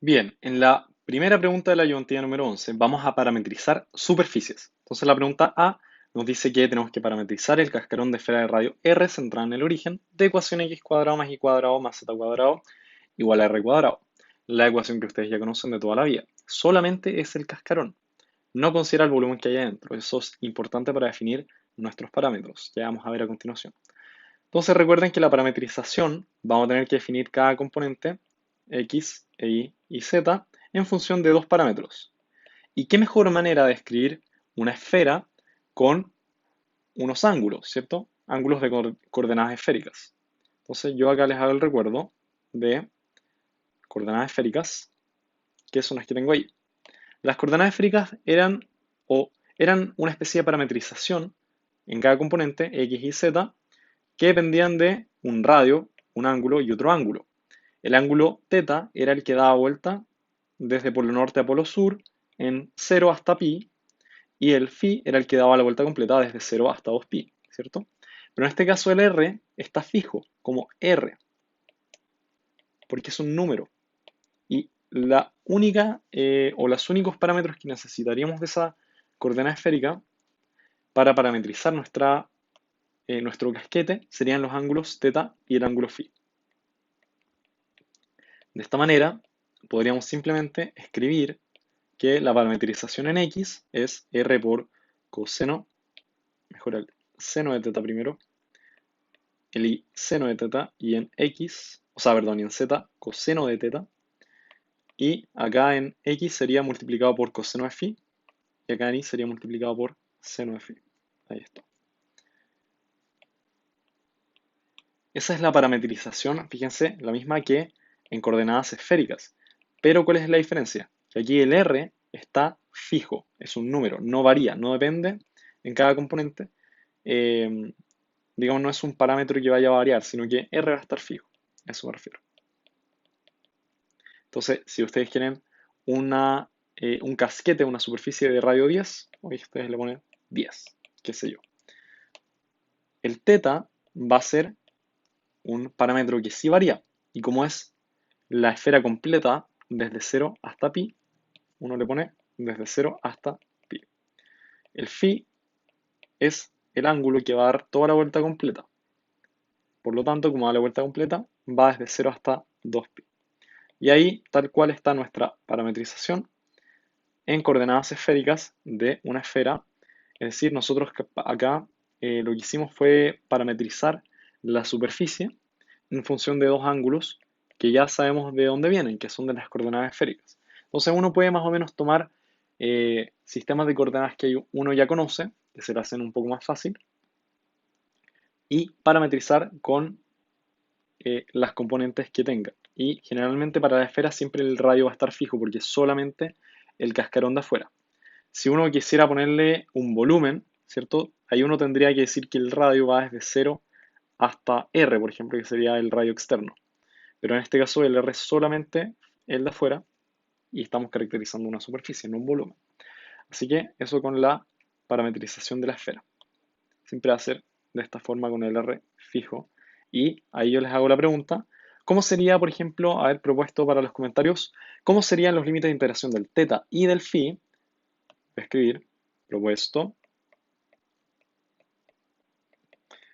Bien, en la primera pregunta de la ayudantía número 11 vamos a parametrizar superficies. Entonces la pregunta A nos dice que tenemos que parametrizar el cascarón de esfera de radio R centrada en el origen de ecuación x cuadrado más y cuadrado más z cuadrado igual a r cuadrado. La ecuación que ustedes ya conocen de toda la vida. Solamente es el cascarón. No considera el volumen que hay adentro. Eso es importante para definir nuestros parámetros. Ya vamos a ver a continuación. Entonces recuerden que la parametrización vamos a tener que definir cada componente x, y y z en función de dos parámetros. ¿Y qué mejor manera de escribir una esfera con unos ángulos, ¿cierto? Ángulos de coordenadas esféricas. Entonces yo acá les hago el recuerdo de coordenadas esféricas, que son las que tengo ahí. Las coordenadas esféricas eran una especie de parametrización en cada componente x y z que dependían de un radio, un ángulo y otro ángulo. El ángulo θ era el que daba vuelta desde polo norte a polo sur en 0 hasta pi, y el phi era el que daba la vuelta completa desde 0 hasta 2pi, ¿cierto? Pero en este caso el r está fijo como r, porque es un número. Y la única o los únicos parámetros que necesitaríamos de esa coordenada esférica para parametrizar nuestro casquete serían los ángulos θ y el ángulo phi. De esta manera, podríamos simplemente escribir que la parametrización en x es r por coseno, mejor el seno de θ primero, el i seno de θ, y en x, o sea, perdón, y en z coseno de θ, y acá en x sería multiplicado por coseno de phi, y acá en y sería multiplicado por seno de phi. Ahí está. Esa es la parametrización, fíjense, la misma que en coordenadas esféricas. Pero ¿cuál es la diferencia? Que aquí el r está fijo, es un número, no varía, no depende en cada componente. eh, digamos, no es un parámetro que vaya a variar, sino que r va a estar fijo. A eso me refiero. Entonces, si ustedes quieren un casquete, una superficie de radio 10, hoy ustedes le ponen 10, qué sé yo. El θ va a ser un parámetro que sí varía. Y como es la esfera completa desde 0 hasta pi, uno le pone desde 0 hasta pi. El phi es el ángulo que va a dar toda la vuelta completa. Por lo tanto, como da la vuelta completa, va desde 0 hasta 2pi. Y ahí, tal cual está nuestra parametrización en coordenadas esféricas de una esfera. Es decir, nosotros acá lo que hicimos fue parametrizar la superficie en función de dos ángulos que ya sabemos de dónde vienen, que son de las coordenadas esféricas. Entonces uno puede más o menos tomar sistemas de coordenadas que uno ya conoce, que se le hacen un poco más fácil, y parametrizar con las componentes que tenga. Y generalmente para la esfera siempre el radio va a estar fijo porque es solamente el cascarón de afuera. Si uno quisiera ponerle un volumen, ¿cierto? Ahí uno tendría que decir que el radio va desde 0 hasta R, por ejemplo, que sería el radio externo. Pero en este caso el R es solamente el de afuera y estamos caracterizando una superficie, no un volumen. Así que eso con la parametrización de la esfera. Siempre va a ser de esta forma con el R fijo. Y ahí yo les hago la pregunta, ¿cómo sería, por ejemplo, haber propuesto para los comentarios, cómo serían los límites de integración del θ y del phi? Voy a escribir propuesto.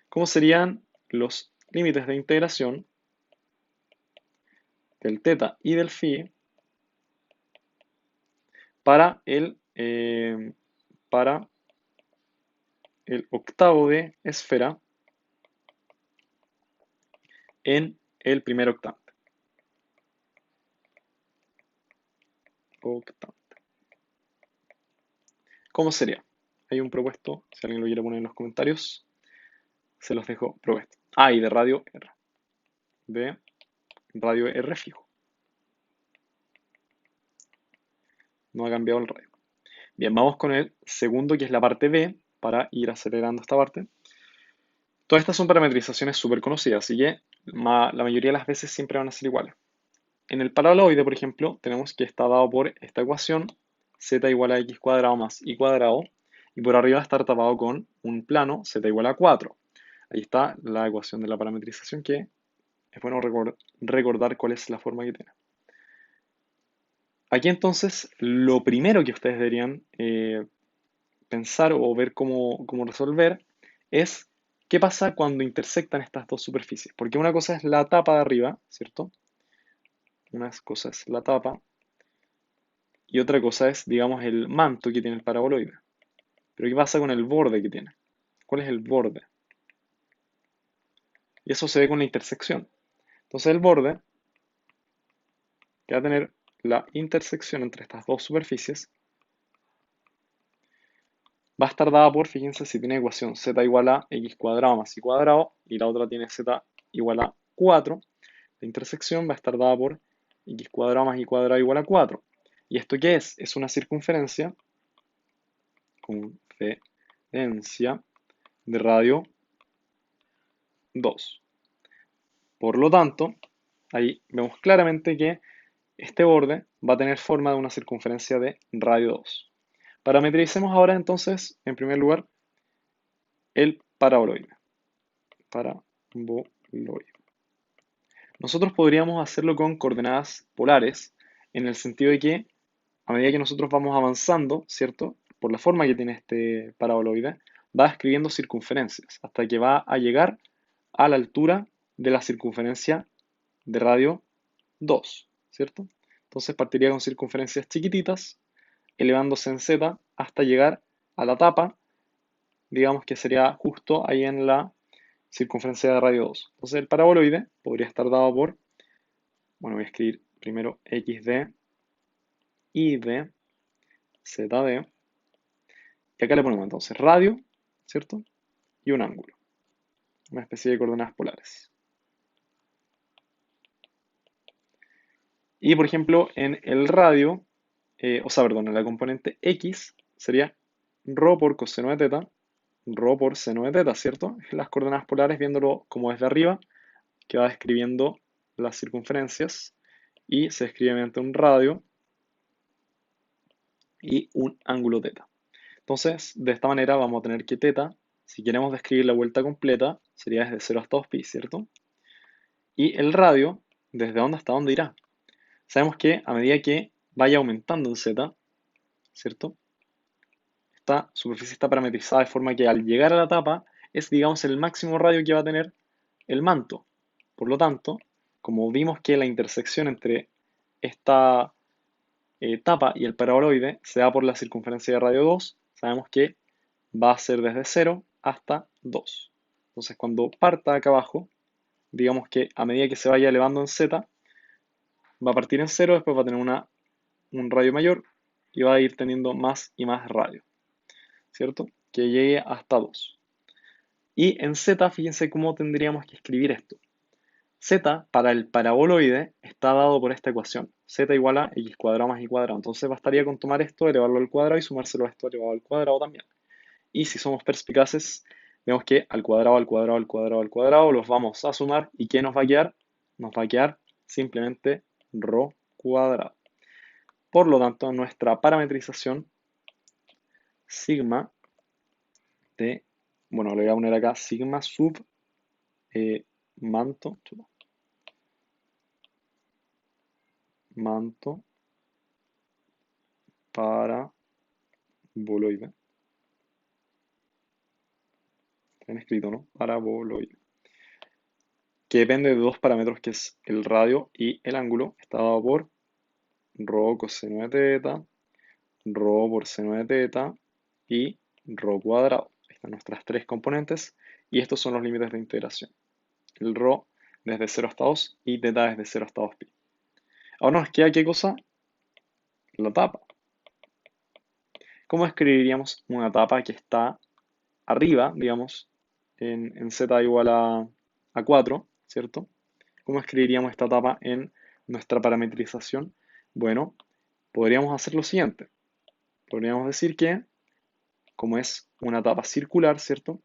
¿Cómo serían los límites de integración del θ y del phi para para el octavo de esfera en el primer octante? ¿Cómo sería? Hay un propuesto, si alguien lo quiere poner en los comentarios, se los dejo propuesto. Ah, y de radio R. De radio R fijo. No ha cambiado el radio. Bien, vamos con el segundo, que es la parte B, para ir acelerando esta parte. Todas estas son parametrizaciones súper conocidas, así que la mayoría de las veces siempre van a ser iguales. En el paraboloide, por ejemplo, tenemos que está dado por esta ecuación, z igual a x cuadrado más y cuadrado, y por arriba estar tapado con un plano, z igual a 4. Ahí está la ecuación de la parametrización, que es bueno recordar cuál es la forma que tiene. Aquí entonces lo primero que ustedes deberían pensar o ver cómo resolver es qué pasa cuando intersectan estas dos superficies. Porque una cosa es la tapa de arriba, ¿cierto? Una cosa es la tapa y otra cosa es, digamos, el manto que tiene el paraboloide. Pero ¿qué pasa con el borde que tiene? ¿Cuál es el borde? Y eso se ve con la intersección. Entonces el borde, que va a tener la intersección entre estas dos superficies, va a estar dada por, fíjense, si tiene ecuación z igual a x cuadrado más y cuadrado y la otra tiene z igual a 4, la intersección va a estar dada por x cuadrado más y cuadrado igual a 4. ¿Y esto qué es? Es una circunferencia de radio 2. Por lo tanto, ahí vemos claramente que este borde va a tener forma de una circunferencia de radio 2. Parametricemos ahora entonces, en primer lugar, el paraboloide. Paraboloide. Nosotros podríamos hacerlo con coordenadas polares, en el sentido de que a medida que nosotros vamos avanzando, ¿cierto? Por la forma que tiene este paraboloide, va escribiendo circunferencias hasta que va a llegar a la altura de la circunferencia de radio 2, ¿cierto? Entonces partiría con circunferencias chiquititas, elevándose en z hasta llegar a la tapa, digamos que sería justo ahí en la circunferencia de radio 2. Entonces el paraboloide podría estar dado por, bueno, voy a escribir primero xd, yd, zd, y acá le ponemos entonces radio, ¿cierto? Y un ángulo, una especie de coordenadas polares. Y por ejemplo, en el radio, perdón, en la componente x sería rho por coseno de teta, rho por seno de teta, ¿cierto? Las coordenadas polares viéndolo como desde arriba, que va describiendo las circunferencias y se describe mediante un radio y un ángulo teta. Entonces, de esta manera vamos a tener que teta, si queremos describir la vuelta completa, sería desde 0 hasta 2pi, ¿cierto? Y el radio, ¿desde dónde hasta dónde irá? Sabemos que a medida que vaya aumentando en z, ¿cierto? Esta superficie está parametrizada de forma que al llegar a la tapa es, digamos, el máximo radio que va a tener el manto. Por lo tanto, como vimos que la intersección entre esta tapa y el paraboloide se da por la circunferencia de radio 2, sabemos que va a ser desde 0 hasta 2. Entonces, cuando parta acá abajo, digamos que a medida que se vaya elevando en z, va a partir en 0, después va a tener un radio mayor y va a ir teniendo más y más radio, ¿cierto? Que llegue hasta 2. Y en z, fíjense cómo tendríamos que escribir esto. Z para el paraboloide está dado por esta ecuación. Z igual a x cuadrado más y cuadrado. Entonces bastaría con tomar esto, elevarlo al cuadrado y sumárselo a esto elevado al cuadrado también. Y si somos perspicaces, vemos que al cuadrado, al cuadrado, al cuadrado, al cuadrado los vamos a sumar. ¿Y qué nos va a quedar? Nos va a quedar simplemente rho cuadrado. Por lo tanto, nuestra parametrización sigma de, bueno, le voy a poner acá sigma sub manto, manto paraboloide. Bien escrito, ¿no? Paraboloide. Que depende de dos parámetros que es el radio y el ángulo. Está dado por rho coseno de teta, rho por seno de teta y rho cuadrado. Están nuestras tres componentes y estos son los límites de integración. El rho desde 0 hasta 2 y teta desde 0 hasta 2pi. Ahora nos queda qué cosa? La tapa. ¿Cómo escribiríamos una tapa que está arriba, digamos, en z igual a 4, ¿cierto? ¿Cómo escribiríamos esta tapa en nuestra parametrización? Bueno, podríamos hacer lo siguiente. Podríamos decir que, como es una tapa circular, ¿cierto?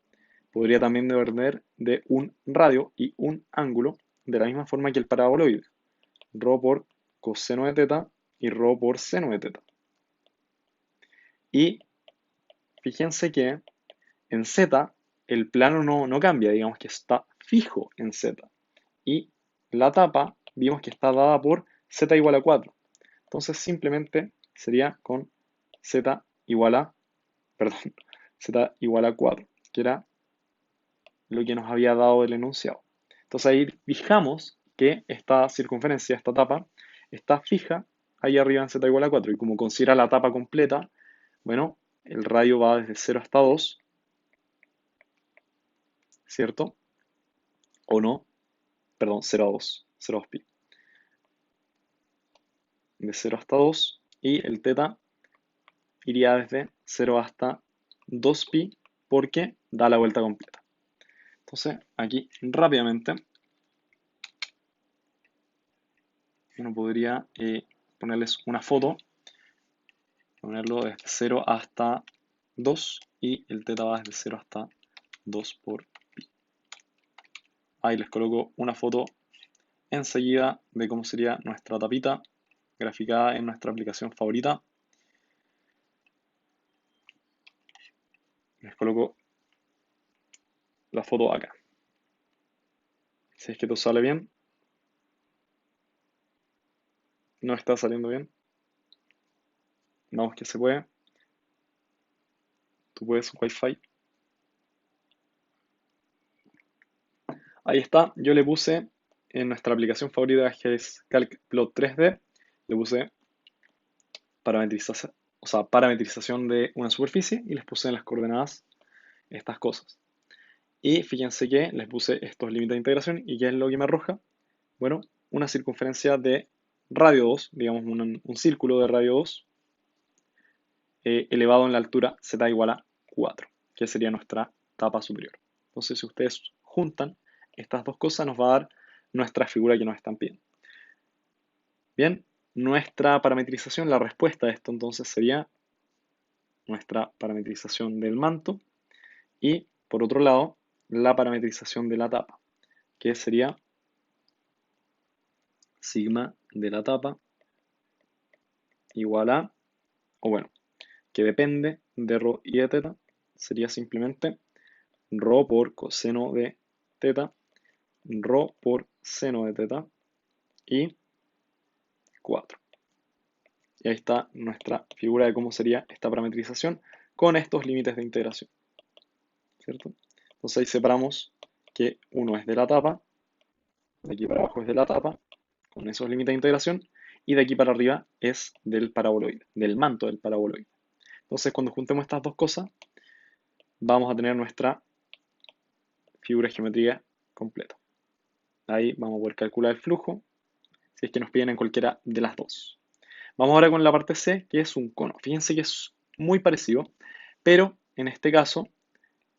Podría también depender de un radio y un ángulo, de la misma forma que el paraboloide. Rho por coseno de teta y rho por seno de teta. Y fíjense que en z el plano no cambia, digamos que está fijo en z. Y la tapa vimos que está dada por z igual a 4. Entonces simplemente sería con z igual a, perdón, z igual a 4, que era lo que nos había dado el enunciado. Entonces ahí fijamos que esta circunferencia, esta tapa, está fija ahí arriba en z igual a 4. Y como considera la tapa completa, bueno, el radio va desde 0 hasta 2, ¿cierto? O no, perdón, 0 a 2, 0 a 2 pi. De 0 hasta 2 y el teta iría desde 0 hasta 2 pi porque da la vuelta completa. Entonces aquí rápidamente uno podría ponerles una foto, ponerlo desde 0 hasta 2 y el teta va desde 0 hasta 2 por pi. Ahí les coloco una foto enseguida de cómo sería nuestra tapita graficada en nuestra aplicación favorita. Les coloco la foto acá. Si es que todo sale bien, no está saliendo bien. Vamos que se puede. Tú puedes, Wi-Fi. Ahí está. Yo le puse en nuestra aplicación favorita que es CalcPlot 3D. Le puse parametrización de una superficie y les puse en las coordenadas estas cosas. Y fíjense que les puse estos límites de integración y ¿qué es lo que me arroja? Bueno, una circunferencia de radio 2, digamos un círculo de radio 2, elevado en la altura z igual a 4, que sería nuestra tapa superior. Entonces, si ustedes juntan estas dos cosas, nos va a dar nuestra figura que nos están pidiendo. Bien, nuestra parametrización, la respuesta a esto entonces sería nuestra parametrización del manto y, por otro lado, la parametrización de la tapa, que sería sigma de la tapa igual a, o bueno, que depende de ρ y de teta, sería simplemente ρ por coseno de teta, ρ por seno de teta y 4. Y ahí está nuestra figura de cómo sería esta parametrización con estos límites de integración, ¿cierto? Entonces ahí separamos que uno es de la tapa, de aquí para abajo es de la tapa, con esos límites de integración, y de aquí para arriba es del paraboloide, del manto del paraboloide. Entonces cuando juntemos estas dos cosas, vamos a tener nuestra figura geométrica completa. Ahí vamos a poder calcular el flujo, si es que nos piden en cualquiera de las dos. Vamos ahora con la parte C, que es un cono. Fíjense que es muy parecido, pero en este caso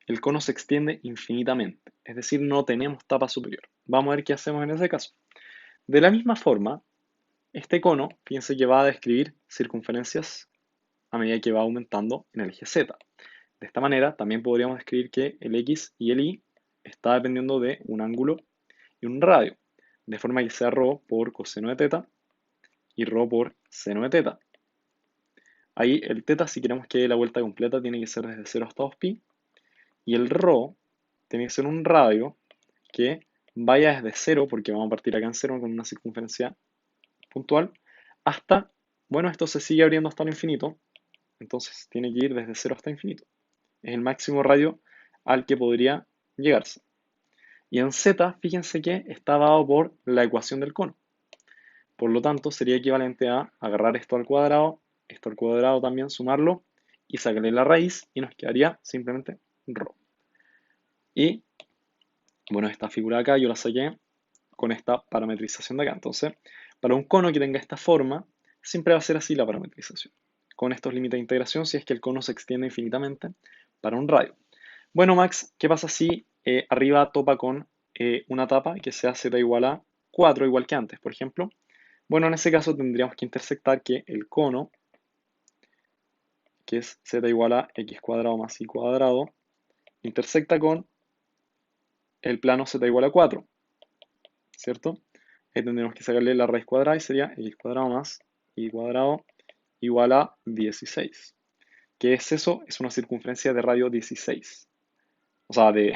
el cono se extiende infinitamente, es decir, no tenemos tapa superior. Vamos a ver qué hacemos en ese caso. De la misma forma, este cono, fíjense que va a describir circunferencias a medida que va aumentando en el eje Z. De esta manera, también podríamos describir que el X y el Y está dependiendo de un ángulo y un radio, de forma que sea ρ por coseno de teta y ρ por seno de teta. Ahí el teta, si queremos que dé la vuelta completa, tiene que ser desde 0 hasta 2 pi, y el ρ tiene que ser un radio que vaya desde 0, porque vamos a partir acá en 0 con una circunferencia puntual, hasta, bueno, esto se sigue abriendo hasta el infinito, entonces tiene que ir desde 0 hasta infinito. Es el máximo radio al que podría llegarse. Y en z, fíjense que está dado por la ecuación del cono. Por lo tanto, sería equivalente a agarrar esto al cuadrado también, sumarlo y sacarle la raíz y nos quedaría simplemente ρ. Y, bueno, esta figura de acá yo la saqué con esta parametrización de acá. Entonces, para un cono que tenga esta forma, siempre va a ser así la parametrización. Con estos límites de integración, si es que el cono se extiende infinitamente para un radio. Bueno, Max, ¿qué pasa si arriba topa con una tapa que sea z igual a 4, igual que antes, por ejemplo? Bueno, en ese caso tendríamos que intersectar que el cono, que es z igual a x cuadrado más y cuadrado, intersecta con el plano z igual a 4, ¿cierto? Ahí tendríamos que sacarle la raíz cuadrada y sería x cuadrado más y cuadrado igual a 16. ¿Qué es eso? Es una circunferencia de radio 16. O sea, de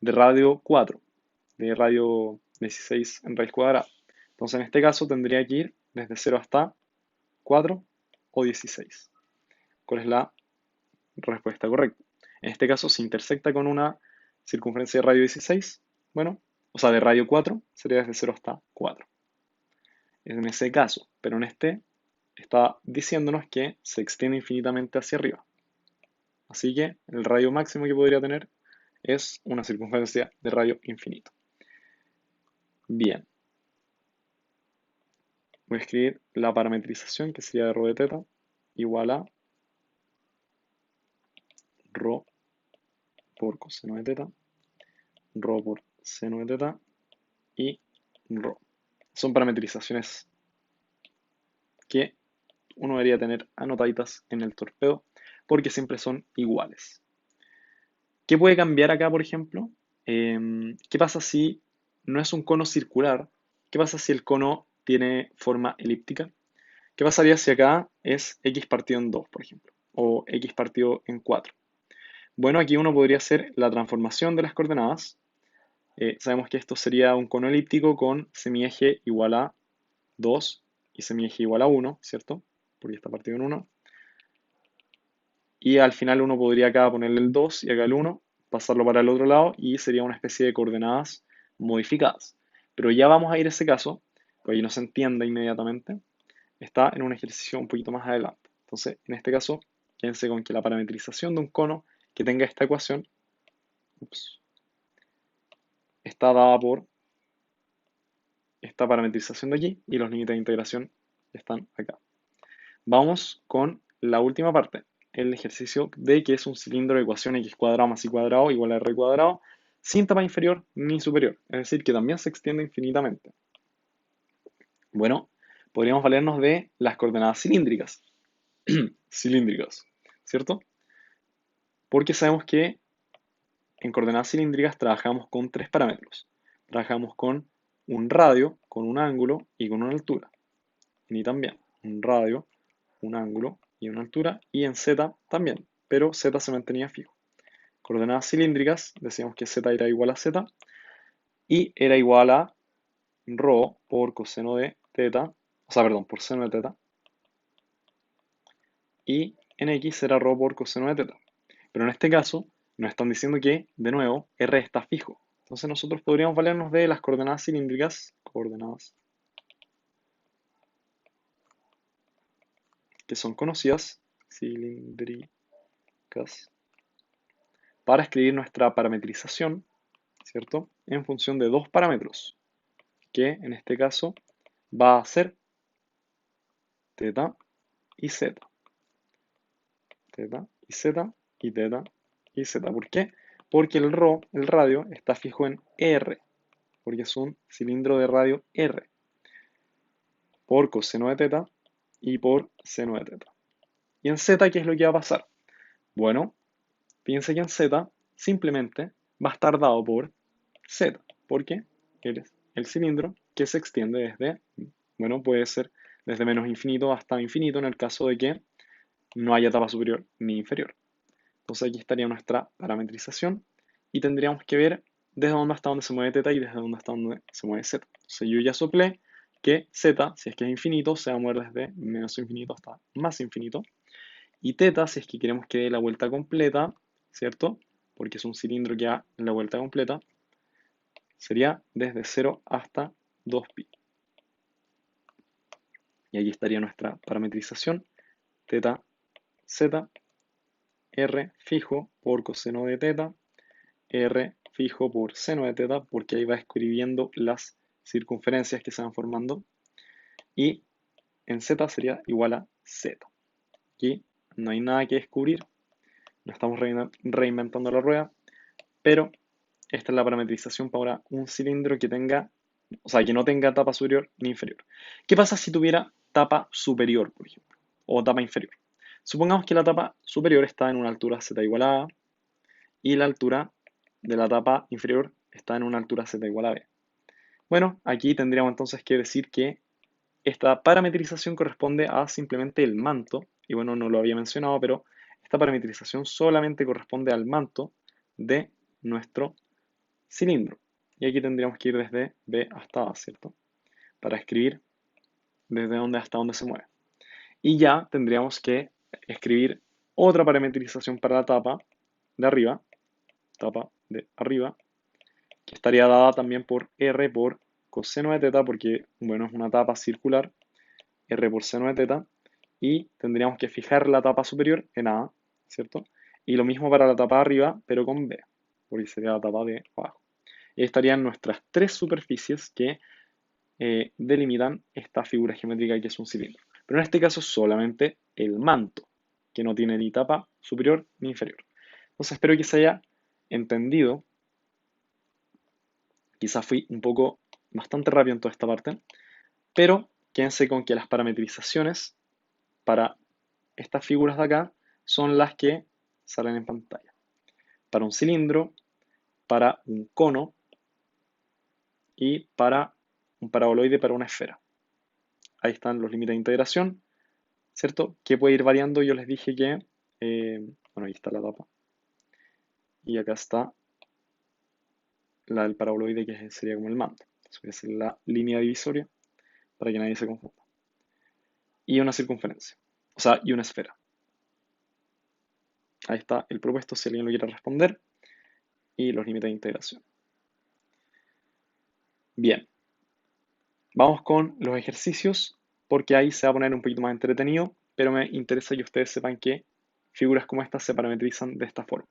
radio 4, de radio 16 en raíz cuadrada. Entonces, en este caso tendría que ir desde 0 hasta 4 o 16. ¿Cuál es la respuesta correcta? En este caso se intersecta con una circunferencia de radio 16. Bueno, o sea, de radio 4 sería desde 0 hasta 4. En ese caso, pero en este está diciéndonos que se extiende infinitamente hacia arriba. Así que el radio máximo que podría tener es una circunferencia de radio infinito. Bien, voy a escribir la parametrización, que sería de rho de teta, igual a rho por coseno de teta, rho por seno de teta y rho. Son parametrizaciones que uno debería tener anotaditas en el torpedo porque siempre son iguales. ¿Qué puede cambiar acá, por ejemplo? ¿Qué pasa si no es un cono circular? ¿Qué pasa si el cono tiene forma elíptica? ¿Qué pasaría si acá es x partido en 2, por ejemplo? O x partido en 4. Bueno, aquí uno podría hacer la transformación de las coordenadas. Sabemos que esto sería un cono elíptico con semieje igual a 2 y semieje igual a 1, ¿cierto? Porque está partido en 1. Y al final uno podría acá ponerle el 2 y acá el 1, pasarlo para el otro lado y sería una especie de coordenadas modificadas. Pero ya vamos a ir a ese caso, pues ahí no se entienda inmediatamente. Está en un ejercicio un poquito más adelante. Entonces, en este caso, quédense con que la parametrización de un cono que tenga esta ecuación está dada por esta parametrización de aquí y los límites de integración están acá. Vamos con la última parte, el ejercicio de que es un cilindro de ecuación x cuadrado más y cuadrado igual a r cuadrado sin tapa inferior ni superior, es decir, que también se extiende infinitamente. Bueno, podríamos valernos de las coordenadas cilíndricas, ¿cierto? Porque sabemos que en coordenadas cilíndricas trabajamos con tres parámetros. Trabajamos con un radio, con un ángulo y con una altura. Y también un radio, un ángulo y una altura. Y en z también, pero z se mantenía fijo. Coordenadas cilíndricas, decíamos que z era igual a z y era igual a rho por coseno de teta, o sea, perdón, por seno de teta. Y en x era rho por coseno de teta. Pero en este caso nos están diciendo que, de nuevo, r está fijo. Entonces nosotros podríamos valernos de las coordenadas cilíndricas, coordenadas que son conocidas, cilíndricas, para escribir nuestra parametrización, ¿cierto? En función de dos parámetros, que en este caso va a ser teta y z. Teta y z y teta y z. ¿Por qué? Porque el rho, el radio, está fijo en r, porque es un cilindro de radio r, por coseno de teta y por seno de teta. ¿Y en z qué es lo que va a pasar? Bueno, fíjense que en z simplemente va a estar dado por z, porque es el cilindro que se extiende desde, bueno, puede ser desde menos infinito hasta infinito en el caso de que no haya etapa superior ni inferior. Entonces aquí estaría nuestra parametrización y tendríamos que ver desde dónde hasta dónde se mueve teta y desde dónde hasta dónde se mueve z. Entonces yo ya soplé que z, si es que es infinito, se va a mover desde menos infinito hasta más infinito. Y teta, si es que queremos que dé la vuelta completa, ¿cierto? Porque es un cilindro que da la vuelta completa, sería desde 0 hasta 2pi. Y aquí estaría nuestra parametrización, teta, z, r fijo por coseno de teta, r fijo por seno de teta, porque ahí va escribiendo las circunferencias que se van formando. Y en z sería igual a z. Aquí no hay nada que descubrir, no estamos reinventando la rueda, pero esta es la parametrización para un cilindro que tenga, o sea, que no tenga tapa superior ni inferior. ¿Qué pasa si tuviera tapa superior, por ejemplo, o tapa inferior? Supongamos que la tapa superior está en una altura z igual a a y la altura de la tapa inferior está en una altura z igual a b. Bueno, aquí tendríamos entonces que decir que esta parametrización corresponde a simplemente el manto, y bueno, no lo había mencionado, pero esta parametrización solamente corresponde al manto de nuestro cilindro. Y aquí tendríamos que ir desde B hasta A, ¿cierto? Para escribir desde dónde hasta dónde se mueve. Y ya tendríamos que escribir otra parametrización para la tapa de arriba, que estaría dada también por R por coseno de teta, porque, bueno, es una tapa circular, R por seno de teta, y tendríamos que fijar la tapa superior en A, ¿cierto? Y lo mismo para la tapa de arriba, pero con B, porque sería la tapa de abajo. Y ahí estarían nuestras tres superficies que delimitan esta figura geométrica que es un cilindro. Pero en este caso solamente el manto, que no tiene ni tapa superior ni inferior. Entonces espero que se haya entendido. Quizás fui un poco bastante rápido en toda esta parte, pero quédense con que las parametrizaciones para estas figuras de acá son las que salen en pantalla. Para un cilindro, para un cono y para un paraboloide para una esfera. Ahí están los límites de integración, ¿cierto? Que puede ir variando. Yo les dije que, bueno, ahí está la tapa. Y acá está la del paraboloide, que sería como el manto. Entonces voy a hacer la línea divisoria para que nadie se confunda. Y una circunferencia, o sea, y una esfera. Ahí está el propuesto si alguien lo quiere responder. Y los límites de integración. Bien, vamos con los ejercicios, porque ahí se va a poner un poquito más entretenido, pero me interesa que ustedes sepan que figuras como estas se parametrizan de esta forma.